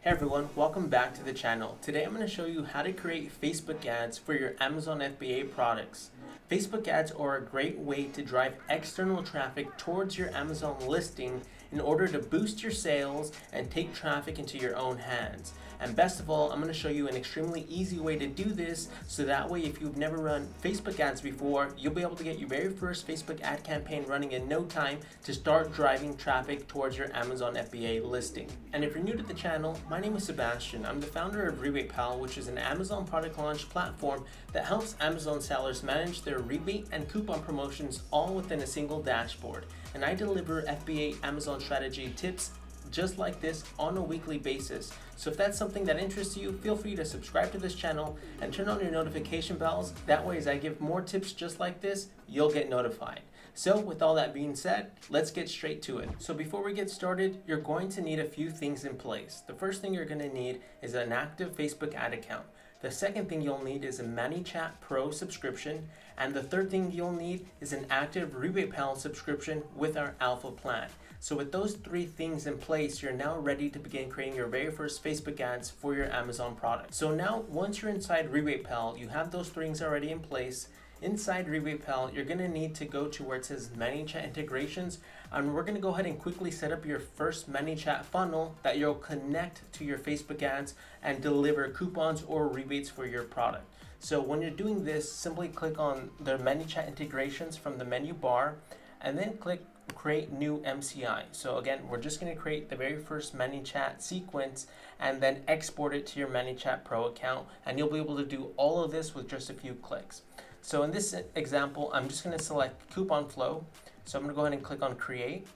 Hey everyone, welcome back to the channel. Today I'm going to show you how to create Facebook ads for your Amazon FBA products. Facebook ads are a great way to drive external traffic towards your Amazon listing in order to boost your sales and take traffic into your own hands. And best of all, I'm going to show you an extremely easy way to do this, so that way if you've never run Facebook ads before, you'll be able to get your very first Facebook ad campaign running in no time to start driving traffic towards your Amazon FBA listing. And if you're new to the channel, my name is Sebastian. I'm the founder of RebatePal, which is an Amazon product launch platform that helps Amazon sellers manage their rebate and coupon promotions all within a single dashboard. And I deliver FBA Amazon strategy tips just like this on a weekly basis. So if that's something that interests you, feel free to subscribe to this channel and turn on your notification bells. That way, as I give more tips just like this, you'll get notified. So with all that being said, let's get straight to it. So before we get started, you're going to need a few things in place. The first thing you're going to need is an active Facebook ad account. The second thing you'll need is a ManyChat Pro subscription. And the third thing you'll need is an active RebatePal subscription with our Alpha plan. So with those three things in place, you're now ready to begin creating your very first Facebook ads for your Amazon product. So now, once you're inside RebatePal, you have those things already in place. Inside RebatePal, you're going to need to go to where it says ManyChat integrations, and we're going to go ahead and quickly set up your first ManyChat funnel that you'll connect to your Facebook ads and deliver coupons or rebates for your product. So when you're doing this, simply click on the ManyChat integrations from the menu bar and then click create new MCI. So again, we're just going to create the very first ManyChat sequence and then export it to your ManyChat Pro account, and you'll be able to do all of this with just a few clicks. So in this example, I'm just going to select coupon flow. So I'm going to go ahead and click on create.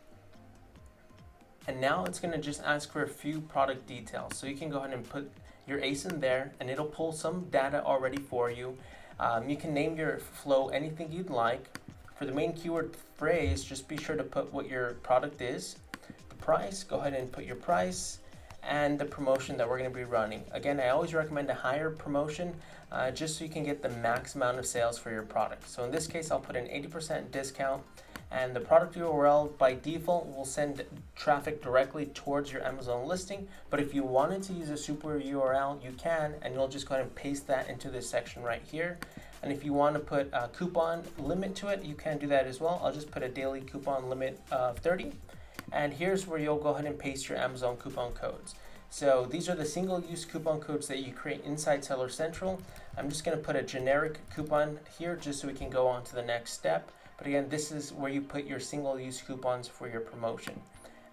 And now it's going to just ask for a few product details. So you can go ahead and put your ACE in there and it'll pull some data already for you. You can name your flow anything you'd like. For the main keyword phrase, just be sure to put what your product is. The price, go ahead and put your price, and the promotion that we're going to be running. Again, I always recommend a higher promotion just so you can get the max amount of sales for your product. So in this case, I'll put an 80% discount, and the product URL by default will send traffic directly towards your Amazon listing. But if you wanted to use a super URL, you can, and you'll just go ahead and paste that into this section right here. And if you want to put a coupon limit to it, you can do that as well. I'll just put a daily coupon limit of 30. And here's where you'll go ahead and paste your Amazon coupon codes. So these are the single-use coupon codes that you create inside Seller Central. I'm just going to put a generic coupon here just so we can go on to the next step. But again, this is where you put your single-use coupons for your promotion.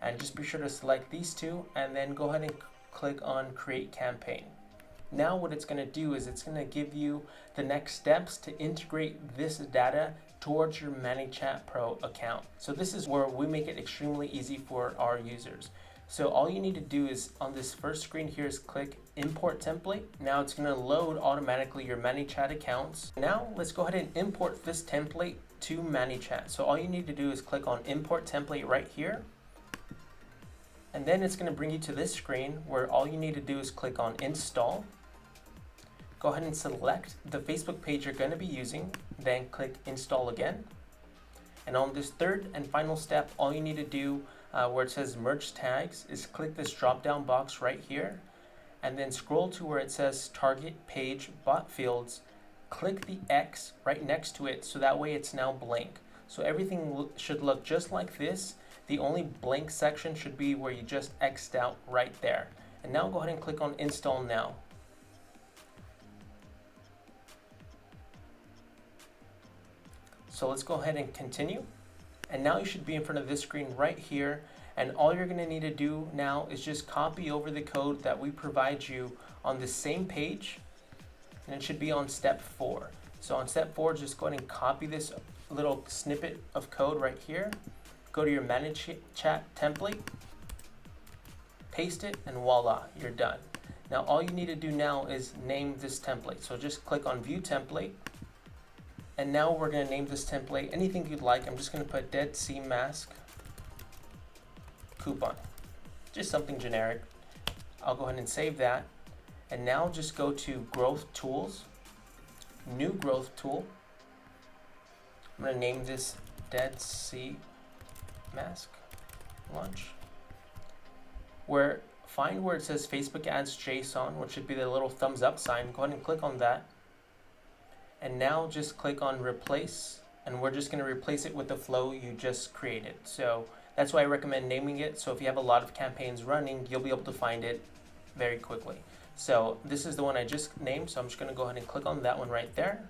And just be sure to select these two and then go ahead and click on Create Campaign. Now what it's going to do is it's going to give you the next steps to integrate this data towards your ManyChat Pro account. So this is where we make it extremely easy for our users. So all you need to do is on this first screen here is click Import Template. Now it's going to load automatically your ManyChat accounts. Now let's go ahead and import this template to ManyChat. So all you need to do is click on Import Template right here. And then it's going to bring you to this screen where all you need to do is click on Install. Go ahead and select the Facebook page you're going to be using, then click Install again. And on this third and final step, all you need to do where it says Merge Tags is click this drop-down box right here, and then scroll to where it says Target Page Bot Fields. Click the X right next to it so that way it's now blank. So everything should look just like this. The only blank section should be where you just X'd out right there. And now go ahead and click on Install Now. So let's go ahead and continue. And now you should be in front of this screen right here. And all you're going to need to do now is just copy over the code that we provide you on the same page. And it should be on step 4. So on step 4, just go ahead and copy this little snippet of code right here. Go to your ManyChat template, paste it, and voila, you're done. Now all you need to do now is name this template. So just click on View Template. And now we're going to name this template anything you'd like. I'm just going to put Dead Sea Mask Coupon. Just something generic. I'll go ahead and save that. And now just go to Growth Tools, New Growth Tool. I'm going to name this Dead Sea Mask Launch. Where find where it says Facebook ads JSON, which should be the little thumbs up sign. Go ahead and click on that. And now just click on replace, and we're just going to replace it with the flow you just created. So that's why I recommend naming it. So if you have a lot of campaigns running, you'll be able to find it very quickly. So this is the one I just named. So I'm just going to go ahead and click on that one right there.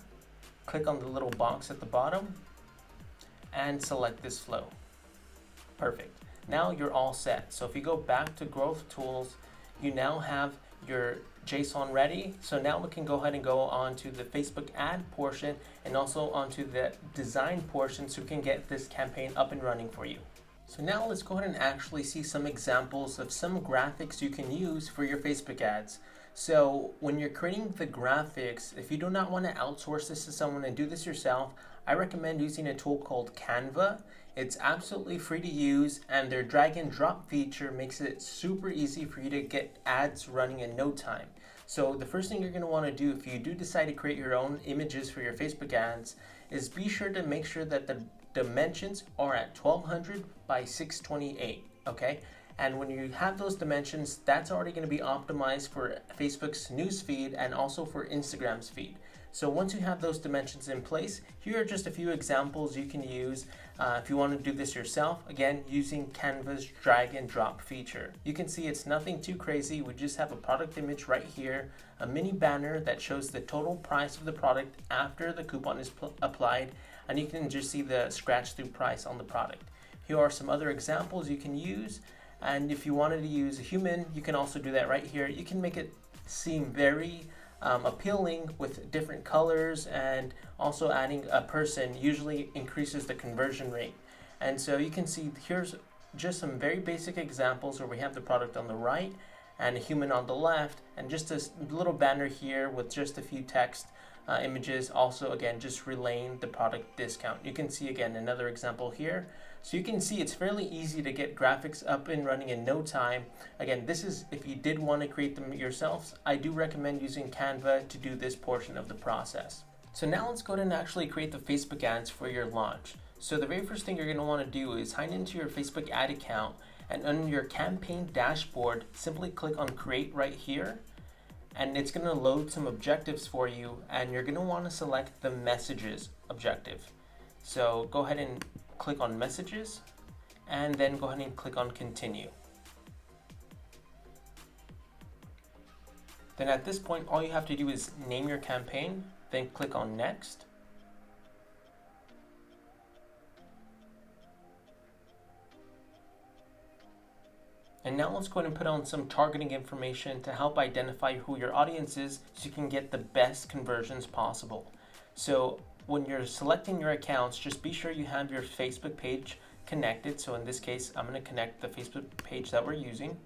Click on the little box at the bottom and select this flow. Perfect. Now you're all set. So if you go back to growth tools, you now have your JSON ready. So now we can go ahead and go on to the Facebook ad portion and also onto the design portion so we can get this campaign up and running for you. So now let's go ahead and actually see some examples of some graphics you can use for your Facebook ads. So when you're creating the graphics, if you do not want to outsource this to someone and do this yourself, I recommend using a tool called Canva. It's absolutely free to use, and their drag and drop feature makes it super easy for you to get ads running in no time. So the first thing you're going to want to do if you do decide to create your own images for your Facebook ads is be sure to make sure that the dimensions are at 1200 by 628, okay? And when you have those dimensions, that's already going to be optimized for Facebook's news feed and also for Instagram's feed. So once you have those dimensions in place, here are just a few examples you can use if you want to do this yourself, again, using Canva's drag and drop feature. You can see it's nothing too crazy. We just have a product image right here, a mini banner that shows the total price of the product after the coupon is applied, and you can just see the scratch through price on the product. Here are some other examples you can use, and if you wanted to use a human, you can also do that right here. You can make it seem very appealing with different colors, and also adding a person usually increases the conversion rate. And so you can see here's just some very basic examples where we have the product on the right and a human on the left, and just a little banner here with just a few text images, also again just relaying the product discount. You can see again another example here. So you can see it's fairly easy to get graphics up and running in no time. Again, this is if you did want to create them yourselves. I do recommend using Canva to do this portion of the process. So now let's go ahead and actually create the Facebook ads for your launch. So the very first thing you're going to want to do is sign into your Facebook ad account, and under your campaign dashboard, simply click on create right here. And it's going to load some objectives for you, and you're going to want to select the messages objective. So go ahead and click on messages, and then go ahead and click on continue. Then at this point, all you have to do is name your campaign, then click on next. And now let's go ahead and put on some targeting information to help identify who your audience is so you can get the best conversions possible. So when you're selecting your accounts, just be sure you have your Facebook page connected. So in this case, I'm going to connect the Facebook page that we're using.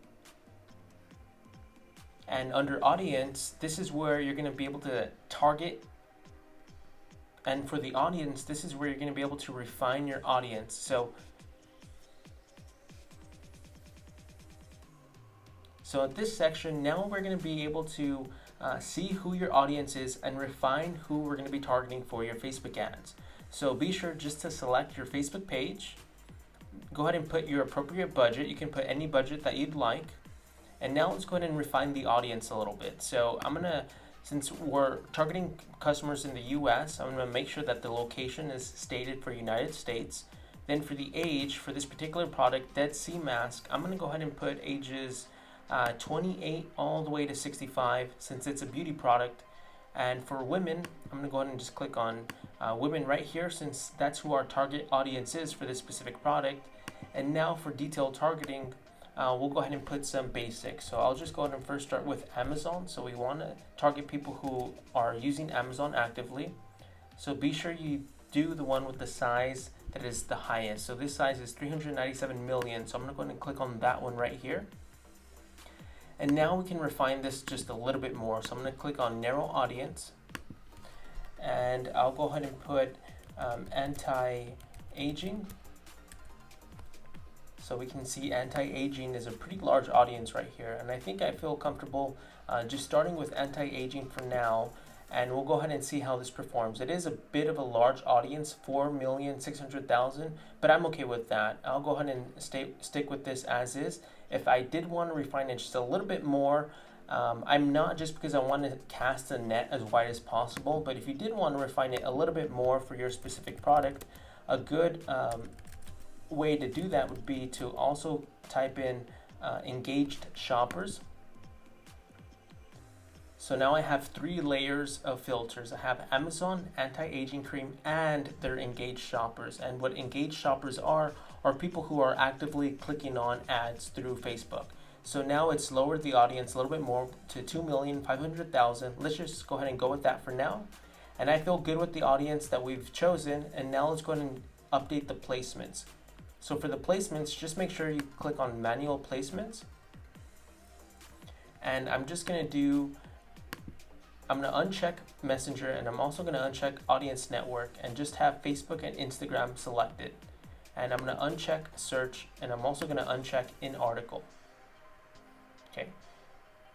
And under audience, this is where you're going to be able to target. And for the audience, this is where you're going to be able to refine your audience. So at this section, now we're going to be able to see who your audience is and refine who we're going to be targeting for your Facebook ads. So be sure just to select your Facebook page. Go ahead and put your appropriate budget. You can put any budget that you'd like. And now let's go ahead and refine the audience a little bit. So I'm going to, since we're targeting customers in the US, I'm going to make sure that the location is stated for United States. Then for the age, for this particular product, Dead Sea Mask, I'm going to go ahead and put ages 28 all the way to 65, since it's a beauty product. And for women, I'm going to go ahead and just click on women right here, since that's who our target audience is for this specific product. And now for detailed targeting, we'll go ahead and put some basics. So I'll just go ahead and first start with Amazon. So we want to target people who are using Amazon actively. So be sure you do the one with the size that is the highest. So this size is 397 million. So I'm going to go ahead and click on that one right here. And now we can refine this just a little bit more. So I'm going to click on narrow audience, and I'll go ahead and put anti-aging. So we can see anti-aging is a pretty large audience right here. And I think I feel comfortable just starting with anti-aging for now. And we'll go ahead and see how this performs. It is a bit of a large audience, 4,600,000, but I'm okay with that. I'll go ahead and stick with this as is. If I did want to refine it just a little bit more, I'm not, just because I want to cast a net as wide as possible, but if you did want to refine it a little bit more for your specific product, a good way to do that would be to also type in engaged shoppers. So now I have 3 layers of filters. I have Amazon, anti-aging cream, and their engaged shoppers. And what engaged shoppers are people who are actively clicking on ads through Facebook. So now it's lowered the audience a little bit more to 2,500,000. Let's just go ahead and go with that for now. And I feel good with the audience that we've chosen. And now let's go ahead and update the placements. So for the placements, just make sure you click on manual placements. And I'm just going to uncheck Messenger, and I'm also going to uncheck Audience Network and just have Facebook and Instagram selected. And I'm going to uncheck Search, and I'm also going to uncheck In Article. Okay,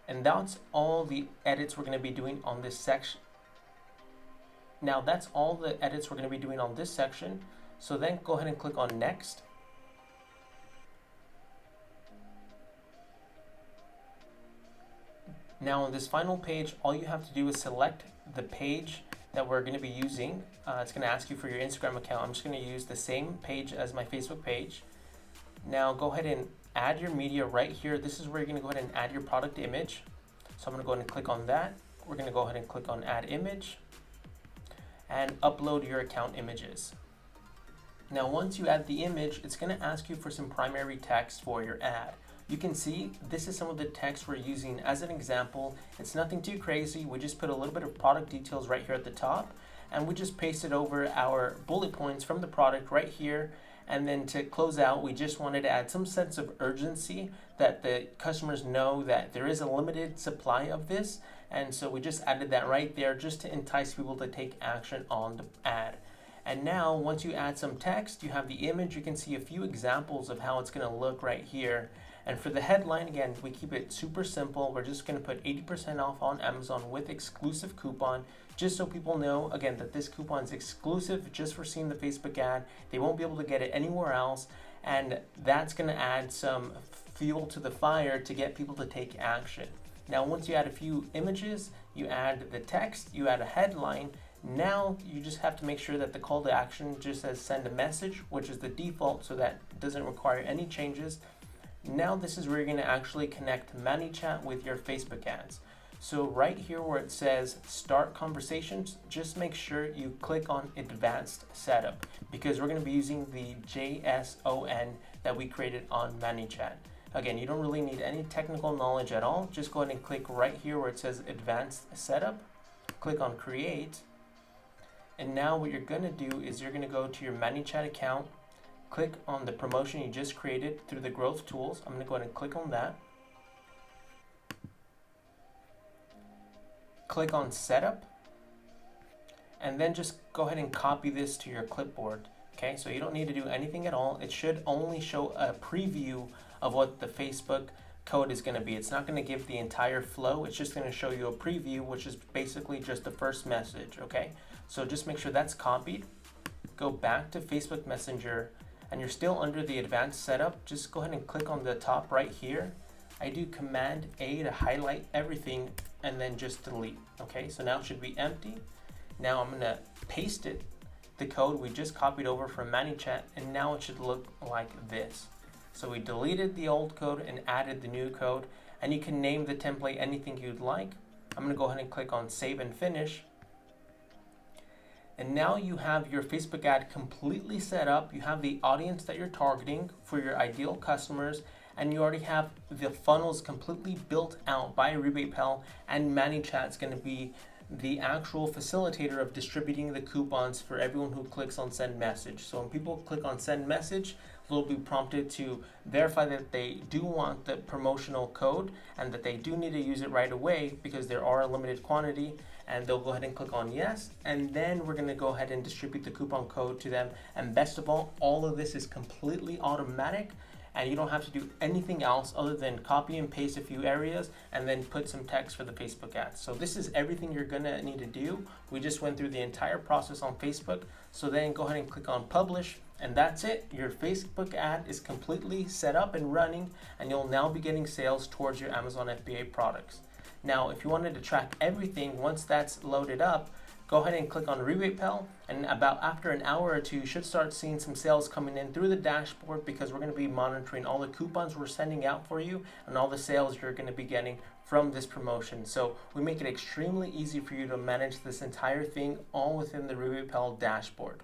and that's all the edits we're going to be doing on this section. Now that's all the edits we're going to be doing on this section. So then go ahead and click on Next. Now on this final page, all you have to do is select the page that we're going to be using. It's going to ask you for your Instagram account. I'm just going to use the same page as my Facebook page. Now go ahead and add your media right here. This is where you're going to go ahead and add your product image. So I'm going to go ahead and click on that. We're going to go ahead and click on Add Image and upload your account images. Now once you add the image, it's going to ask you for some primary text for your ad. You can see this is some of the text we're using as an example. It's nothing too crazy. We just put a little bit of product details right here at the top, and we just pasted over our bullet points from the product right here. And then to close out, we just wanted to add some sense of urgency that the customers know that there is a limited supply of this. And so we just added that right there just to entice people to take action on the ad. And now once you add some text, you have the image. You can see a few examples of how it's going to look right here. And for the headline, again, we keep it super simple. We're just going to put 80% off on Amazon with exclusive coupon, just so people know, again, that this coupon is exclusive just for seeing the Facebook ad. They won't be able to get it anywhere else. And that's going to add some fuel to the fire to get people to take action. Now, once you add a few images, you add the text, you add a headline. Now you just have to make sure that the call to action just says send a message, which is the default, so that doesn't require any changes. Now this is where you're going to actually connect ManyChat with your Facebook ads. So right here where it says start conversations, just make sure you click on advanced setup, because we're going to be using the JSON that we created on ManyChat. Again, you don't really need any technical knowledge at all. Just go ahead and click right here where it says advanced setup, click on create. And now what you're going to do is you're going to go to your ManyChat account, click on the promotion you just created through the growth tools. I'm going to go ahead and click on that. Click on setup, and then just go ahead and copy this to your clipboard. Okay, so you don't need to do anything at all. It should only show a preview of what the Facebook code is going to be. It's not going to give the entire flow. It's just going to show you a preview, which is basically just the first message. Okay, so just make sure that's copied. Go back to Facebook Messenger, and you're still under the advanced setup. Just go ahead and click on the top right here. I do Command A to highlight everything and then just delete. Okay, so now it should be empty. Now I'm going to paste it, the code we just copied over from ManyChat, and now it should look like this. So we deleted the old code and added the new code, and you can name the template anything you'd like. I'm going to go ahead and click on Save and Finish. And now you have your Facebook ad completely set up. You have the audience that you're targeting for your ideal customers, and you already have the funnels completely built out by RebatePal, and ManyChat is going to be the actual facilitator of distributing the coupons for everyone who clicks on send message. So when people click on send message, they'll be prompted to verify that they do want the promotional code and that they do need to use it right away because there are a limited quantity, and they'll go ahead and click on yes, and then we're going to go ahead and distribute the coupon code to them. And best of all of this is completely automatic, and you don't have to do anything else other than copy and paste a few areas and then put some text for the Facebook ads. So this is everything you're gonna need to do. We just went through the entire process on Facebook. So then go ahead and click on publish, and that's it. Your Facebook ad is completely set up and running, and you'll now be getting sales towards your Amazon FBA products. Now, if you wanted to track everything once that's loaded up, go ahead and click on Rebate Pal, and about after an hour or two, you should start seeing some sales coming in through the dashboard, because we're going to be monitoring all the coupons we're sending out for you and all the sales you're going to be getting from this promotion. So we make it extremely easy for you to manage this entire thing all within the Rebate Pal dashboard.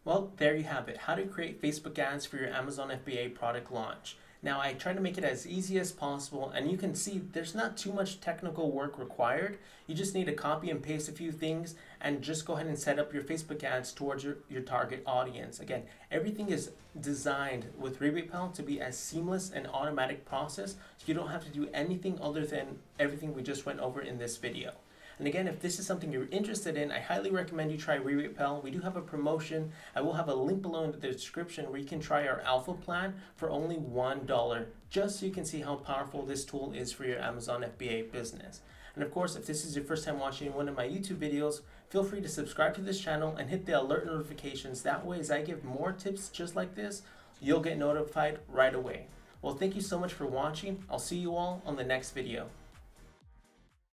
Well, there you have it, how to create Facebook ads for your Amazon FBA product launch. Now, I try to make it as easy as possible, and you can see there's not too much technical work required. You just need to copy and paste a few things and just go ahead and set up your Facebook ads towards your target audience. Again, everything is designed with Rebate Pal to be as seamless and automatic process, so you don't have to do anything other than everything we just went over in this video. And again, if this is something you're interested in, I highly recommend you try Rebate Pal. We do have a promotion. I will have a link below in the description where you can try our alpha plan for only $1, just so you can see how powerful this tool is for your Amazon FBA business. And of course, if this is your first time watching one of my YouTube videos, feel free to subscribe to this channel and hit the alert notifications. That way, as I give more tips just like this, you'll get notified right away. Well, thank you so much for watching. I'll see you all on the next video.